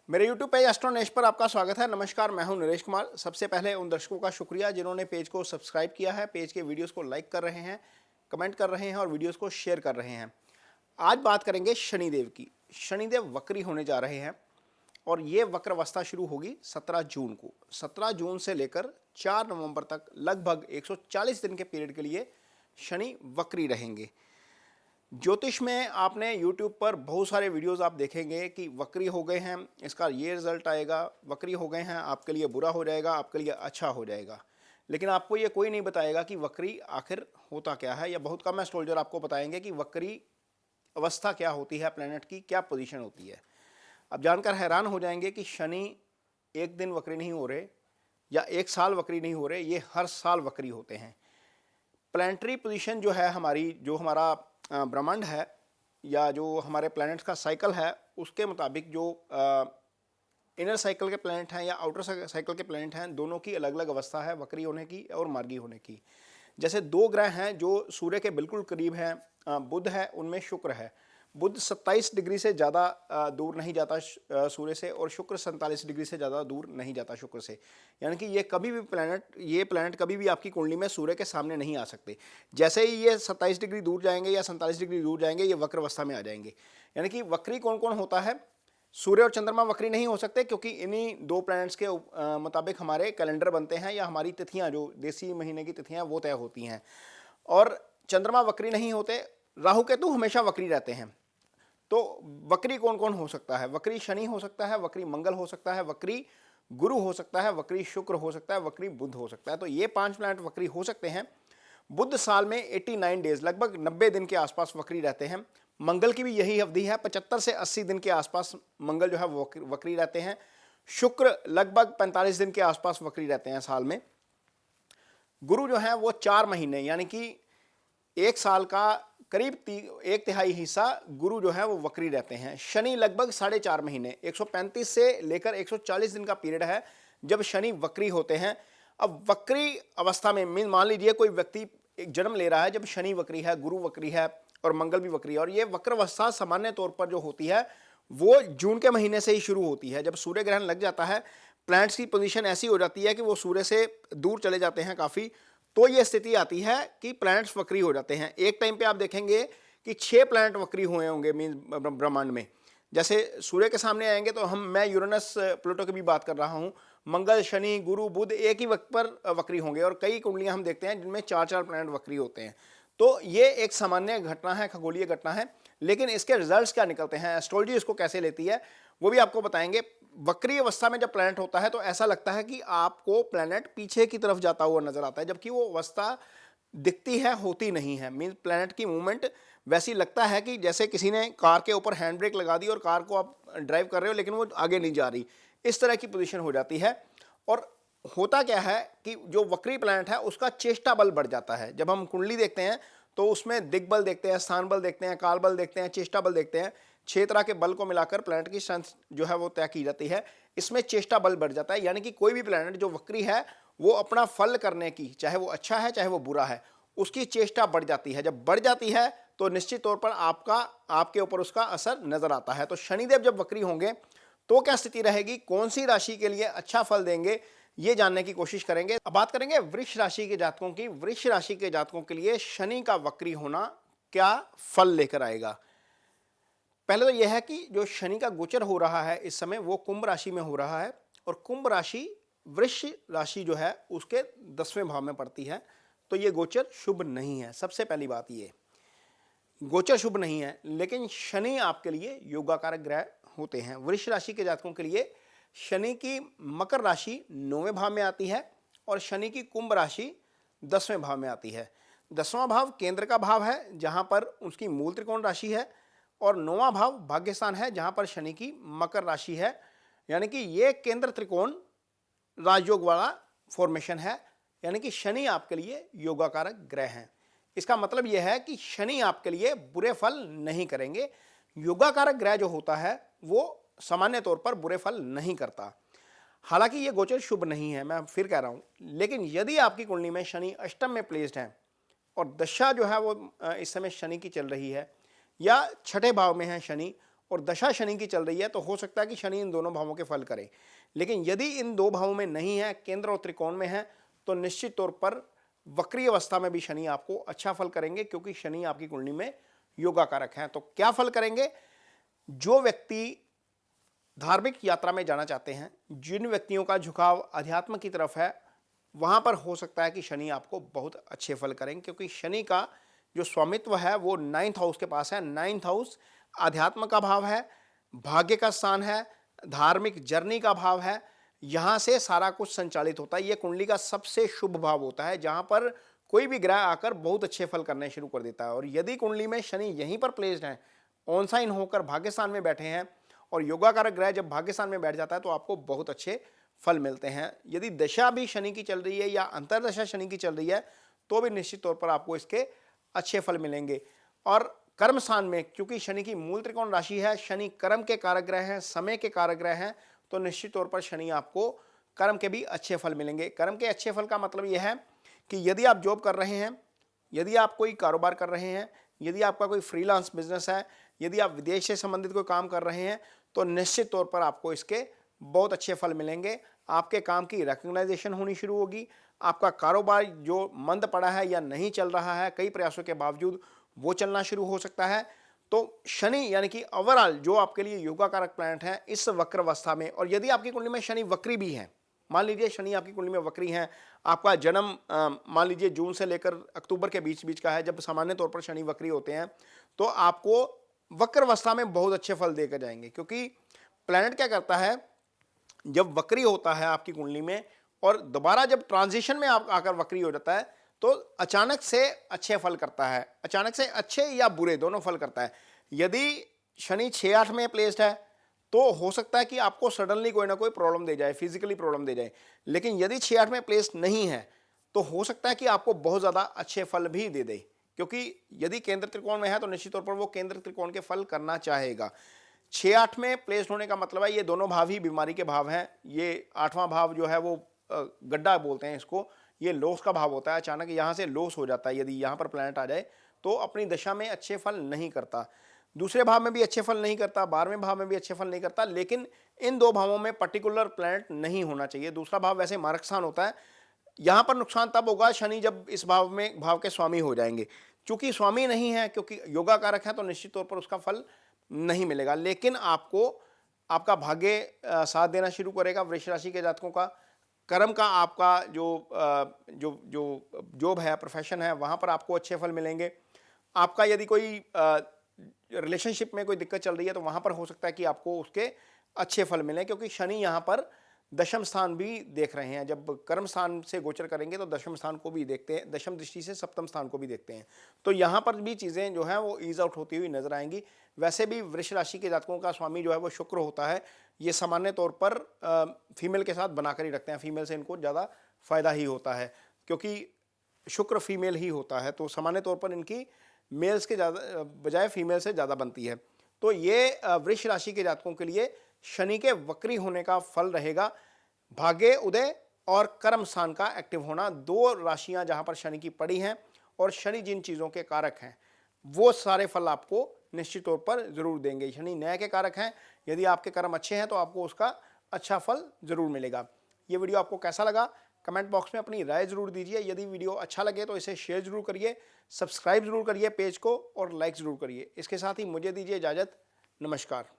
मेरे YouTube page एस्ट्रोनेश पर आपका स्वागत है। नमस्कार, मैं हूं नरेश कुमार। सबसे पहले उन दर्शकों का शुक्रिया जिन्होंने पेज को सब्सक्राइब किया है, पेज के वीडियोस को लाइक कर रहे हैं, कमेंट कर रहे हैं और वीडियोस को शेयर कर रहे हैं। आज बात करेंगे शनिदेव की। शनिदेव वक्री होने जा रहे हैं और ये वक्र अवस्था शुरू होगी 17 जून को। 17 जून से लेकर 4 नवंबर तक लगभग 140 दिन के पीरियड के लिए शनि वक्री रहेंगे। ज्योतिष में आपने YouTube पर बहुत सारे वीडियोस आप देखेंगे कि वक्री हो गए हैं, इसका ये रिजल्ट आएगा, वक्री हो गए हैं, आपके लिए बुरा हो जाएगा, आपके लिए अच्छा हो जाएगा। लेकिन आपको ये कोई नहीं बताएगा कि वक्री आखिर होता क्या है, या बहुत कम एस्ट्रोलॉजर आपको बताएंगे कि वक्री अवस्था क्या होती है, प्लैनेट की क्या पोजीशन होती है। अब जानकर हैरान हो जाएंगे कि शनि एक दिन वक्री नहीं हो रहे या एक साल वक्री नहीं हो रहे, ये हर साल वक्री होते हैं। प्लैनेटरी पोजीशन जो है हमारी, जो हमारा ब्रह्मांड है या जो हमारे प्लैनेट्स का साइकिल है, उसके मुताबिक जो इनर साइकिल के प्लैनेट हैं या आउटर साइकिल के प्लैनेट हैं, दोनों की अलग अलग अवस्था है वक्री होने की और मार्गी होने की। जैसे दो ग्रह हैं जो सूर्य के बिल्कुल करीब हैं, बुध है, उनमें शुक्र है। बुध 27 डिग्री से ज़्यादा दूर नहीं जाता सूर्य से, और शुक्र 47 डिग्री से ज़्यादा दूर नहीं जाता शुक्र से। यानी कि ये कभी भी ये प्लैनेट कभी भी आपकी कुंडली में सूर्य के सामने नहीं आ सकते। जैसे ही ये 27 डिग्री दूर जाएंगे या 47 डिग्री दूर जाएंगे, ये वक्र अवस्था में आ जाएंगे। यानी कि वक्री कौन कौन होता है? सूर्य और चंद्रमा वक्री नहीं हो सकते, क्योंकि इन्हीं दो प्लैनेट्स के मुताबिक हमारे कैलेंडर बनते हैं या हमारी तिथियाँ, जो देसी महीने की तिथियाँ, वो तय होती हैं। और चंद्रमा वक्री नहीं होते, राहु केतु हमेशा वक्री रहते हैं। तो वक्री कौन कौन हो सकता है? वक्री शनि हो सकता है, वक्री मंगल हो सकता है, वक्री गुरु हो सकता है, वक्री शुक्र हो सकता है, वक्री बुध हो सकता है। तो ये 5 प्लैनेट वक्री हो सकते हैं। बुध साल में 89 डेज, लगभग 90 दिन के आसपास वक्री रहते हैं। मंगल की भी यही अवधि है, 75 से 80 दिन के आसपास मंगल जो है वो वक्री रहते हैं। शुक्र लगभग 45 दिन के आसपास वक्री रहते हैं साल में। गुरु जो है वो 4 महीने, यानी कि एक साल का करीब 1/3 हिस्सा गुरु जो है वो वक्री रहते हैं। शनि लगभग 4.5 महीने, 135 से लेकर 140 दिन का पीरियड है जब शनि वक्री होते हैं। अब वक्री अवस्था में मान लीजिए कोई व्यक्ति एक जन्म ले रहा है जब शनि वक्री है, गुरु वक्री है और मंगल भी वक्री है, और ये वक्र अवस्था सामान्य तौर पर जो होती है वो जून के महीने से ही शुरू होती है। जब सूर्य ग्रहण लग जाता है, प्लैनेट्स की पोजीशन ऐसी हो जाती है कि वो सूर्य से दूर चले जाते हैं काफ़ी, तो ये स्थिति आती है कि प्लैनेट्स वक्री हो जाते हैं। एक टाइम पे आप देखेंगे कि 6 प्लैनेट वक्री हुए होंगे मीन ब्रह्मांड में। जैसे सूर्य के सामने आएंगे तो मैं यूरेनस प्लूटो की भी बात कर रहा हूँ, मंगल शनि गुरु बुध एक ही वक्त पर वक्री होंगे, और कई कुंडलियां हम देखते हैं जिनमें 4-4 प्लैनेट वक्री होते हैं। तो ये एक सामान्य घटना है, खगोलीय घटना है। लेकिन इसके रिजल्ट्स क्या निकलते हैं, एस्ट्रोलॉजी इसको कैसे लेती है, वो भी आपको बताएंगे। वक्री अवस्था में जब प्लैनेट होता है तो ऐसा लगता है कि आपको प्लैनेट पीछे की तरफ जाता हुआ नजर आता है, जबकि वो अवस्था दिखती है, होती नहीं है। मीन प्लैनेट की मूवमेंट वैसी लगता है कि जैसे किसी ने कार के ऊपर हैंड ब्रेक लगा दी और कार को आप ड्राइव कर रहे हो लेकिन वो आगे नहीं जा रही, इस तरह की पोजीशन हो जाती है। और होता क्या है कि जो वक्री प्लैनेट है उसका चेष्टा बल बढ़ जाता है। जब हम कुंडली देखते हैं तो उसमें दिग्बल देखते हैं, स्थान बल देखते हैं, काल बल देखते हैं, चेष्टा बल देखते हैं। 6 तरह के बल को मिलाकर प्लैनेट की स्ट्रेंथ जो है वो तय की जाती है। इसमें चेष्टा बल बढ़ जाता है, यानी कि कोई भी प्लैनेट जो वक्री है वो अपना फल करने की, चाहे वो अच्छा है चाहे वो बुरा है, उसकी चेष्टा बढ़ जाती है। जब बढ़ जाती है तो निश्चित तौर पर आपके ऊपर उसका असर नजर आता है। तो शनिदेव जब वक्री होंगे तो क्या स्थिति रहेगी, कौन सी राशि के लिए अच्छा फल देंगे, ये जानने की कोशिश करेंगे। अब बात करेंगे वृष राशि के जातकों की। वृष राशि के जातकों के लिए शनि का वक्री होना क्या फल लेकर आएगा। पहले तो यह है कि जो शनि का गोचर हो रहा है इस समय वो कुंभ राशि में हो रहा है, और कुंभ राशि वृष राशि जो है उसके 10वें भाव में पड़ती है। तो ये गोचर शुभ नहीं है। सबसे पहली बात, ये गोचर शुभ नहीं है। लेकिन शनि आपके लिए योगाकारक ग्रह होते हैं। वृष राशि के जातकों के लिए शनि की मकर राशि 9वें भाव में आती है और शनि की कुंभ राशि 10वें भाव में आती है। 10वां भाव केंद्र का भाव है जहां पर उसकी मूल त्रिकोण राशि है, और 9वां भाव भाग्यस्थान है जहां पर शनि की मकर राशि है। यानी कि ये केंद्र त्रिकोण राजयोग वाला फॉर्मेशन है, यानी कि शनि आपके लिए योगाकारक ग्रह हैं। इसका मतलब यह है कि शनि आपके लिए बुरे फल नहीं करेंगे। योगाकारक ग्रह जो होता है वो सामान्य तौर पर बुरे फल नहीं करता। हालांकि ये गोचर शुभ नहीं है, मैं फिर कह रहा हूं। लेकिन यदि आपकी कुंडली में शनि अष्टम में प्लेस्ड है और दशा जो है वो इस समय शनि की चल रही है, या 6ठे भाव में है शनि और दशा शनि की चल रही है तो हो सकता है कि शनि इन दोनों भावों के फल करे। लेकिन यदि इन दो भावों में नहीं है, केंद्र और त्रिकोण में है, तो निश्चित तौर पर वक्री अवस्था में भी शनि आपको अच्छा फल करेंगे, क्योंकि शनि आपकी कुंडली में योगा कारक है। तो क्या फल करेंगे? जो व्यक्ति धार्मिक यात्रा में जाना चाहते हैं, जिन व्यक्तियों का झुकाव अध्यात्म की तरफ है, वहां पर हो सकता है कि शनि आपको बहुत अच्छे फल करेंगे, क्योंकि शनि का जो स्वामित्व है वो 9th हाउस के पास है। 9th हाउस अध्यात्म का भाव है, भाग्य का स्थान है, धार्मिक जर्नी का भाव है। यहां से सारा कुछ संचालित होता है। यह कुंडली का सबसे शुभ भाव होता है, जहां पर कोई भी ग्रह आकर बहुत अच्छे फल करने शुरू कर देता है। और यदि कुंडली में शनि यहीं पर प्लेस्ड है, ऑन साइन होकर भाग्य स्थान में बैठे हैं, और योगा कारक ग्रह जब भाग्य स्थान में बैठ जाता है तो आपको बहुत अच्छे फल मिलते हैं। यदि दशा भी शनि की चल रही है या अंतरदशा शनि की चल रही है, तो भी निश्चित तौर पर आपको इसके अच्छे फल मिलेंगे। और कर्म स्थान में, क्योंकि शनि की मूल त्रिकोण राशि है, शनि कर्म के कारक ग्रह हैं, समय के कारक ग्रह हैं, तो निश्चित तौर पर शनि आपको कर्म के भी अच्छे फल मिलेंगे। कर्म के अच्छे फल का मतलब यह है कि यदि आप जॉब कर रहे हैं, यदि आप कोई कारोबार कर रहे हैं, यदि आपका कोई फ्रीलांस बिजनेस है, यदि आप विदेश से संबंधित कोई काम कर रहे हैं, तो निश्चित तौर पर आपको इसके बहुत अच्छे फल मिलेंगे। आपके काम की रिकग्नाइजेशन होनी शुरू होगी। आपका कारोबार जो मंद पड़ा है या नहीं चल रहा है, कई प्रयासों के बावजूद वो चलना शुरू हो सकता है। तो शनि यानी कि ओवरऑल जो आपके लिए योगा कारक प्लैनेट है इस वक्र अवस्था में, और यदि आपकी कुंडली में शनि वक्री भी है, मान लीजिए शनि आपकी कुंडली में वक्री है, आपका जन्म मान लीजिए जून से लेकर अक्टूबर के बीच बीच का है, जब सामान्य तौर पर शनि वक्री होते हैं, तो आपको वक्र अवस्था में बहुत अच्छे फल देकर जाएंगे। क्योंकि प्लैनेट क्या करता है, जब वक्री होता है आपकी कुंडली में और दोबारा जब ट्रांजिशन में आप आकर वक्री हो जाता है, तो अचानक से अच्छे फल करता है, अचानक से अच्छे या बुरे दोनों फल करता है। यदि शनि 6-8 में प्लेस्ड है तो हो सकता है कि आपको सडनली कोई ना कोई प्रॉब्लम दे जाए, फिजिकली प्रॉब्लम दे जाए। लेकिन यदि 6-8 में प्लेस्ड नहीं है तो हो सकता है कि आपको बहुत ज़्यादा अच्छे फल भी दे दे, क्योंकि यदि केंद्र त्रिकोण में है तो निश्चित तौर पर वो केंद्र त्रिकोण के फल करना चाहेगा। 6-8 में प्लेस्ड होने का मतलब है ये दोनों भाव ही बीमारी के भाव हैं। ये 8वां भाव जो है वो गड्ढा बोलते हैं इसको, ये लॉस का भाव होता है। अचानक यहाँ से लॉस हो जाता है यदि यहाँ पर प्लैनेट आ जाए, तो अपनी दशा में अच्छे फल नहीं करता, दूसरे भाव में भी अच्छे फल नहीं करता, 12वें भाव में भी अच्छे फल नहीं करता। लेकिन इन दो भावों में पर्टिकुलर प्लैनेट नहीं होना चाहिए। दूसरा भाव वैसे मारक स्थान होता है, यहाँ पर नुकसान तब होगा शनि जब इस भाव में भाव के स्वामी हो जाएंगे। चूंकि स्वामी नहीं है, क्योंकि योगा कारक है, तो निश्चित तौर पर उसका फल नहीं मिलेगा। लेकिन आपको आपका भाग्य साथ देना शुरू करेगा। वृष राशि के जातकों का कर्म का आपका जो जॉब है, प्रोफेशन है, वहाँ पर आपको अच्छे फल मिलेंगे। आपका यदि कोई रिलेशनशिप में कोई दिक्कत चल रही है तो वहाँ पर हो सकता है कि आपको उसके अच्छे फल मिलें, क्योंकि शनि यहाँ पर दशम स्थान भी देख रहे हैं। जब कर्म स्थान से गोचर करेंगे तो दशम स्थान को भी देखते हैं, दशम दृष्टि से सप्तम स्थान को भी देखते हैं। तो यहाँ पर भी चीज़ें जो हैं वो ईज आउट होती हुई नजर आएंगी। वैसे भी वृष राशि के जातकों का स्वामी जो है वो शुक्र होता है। ये सामान्य तौर पर फीमेल के साथ बनाकर ही रखते हैं, फीमेल से इनको ज़्यादा फायदा ही होता है, क्योंकि शुक्र फीमेल ही होता है। तो सामान्य तौर पर इनकी मेल्स के ज़्यादा बजाय फीमेल से ज़्यादा बनती है। तो ये वृष राशि के जातकों के लिए शनि के वक्री होने का फल रहेगा। भाग्य उदय और कर्म स्थान का एक्टिव होना, दो राशियां जहां पर शनि की पड़ी हैं, और शनि जिन चीज़ों के कारक हैं वो सारे फल आपको निश्चित तौर पर जरूर देंगे। शनि न्याय के कारक हैं, यदि आपके कर्म अच्छे हैं तो आपको उसका अच्छा फल जरूर मिलेगा। ये वीडियो आपको कैसा लगा कमेंट बॉक्स में अपनी राय जरूर दीजिए। यदि वीडियो अच्छा लगे तो इसे शेयर जरूर करिए, सब्सक्राइब जरूर करिए पेज को, और लाइक जरूर करिए। इसके साथ ही मुझे दीजिए इजाज़त। नमस्कार।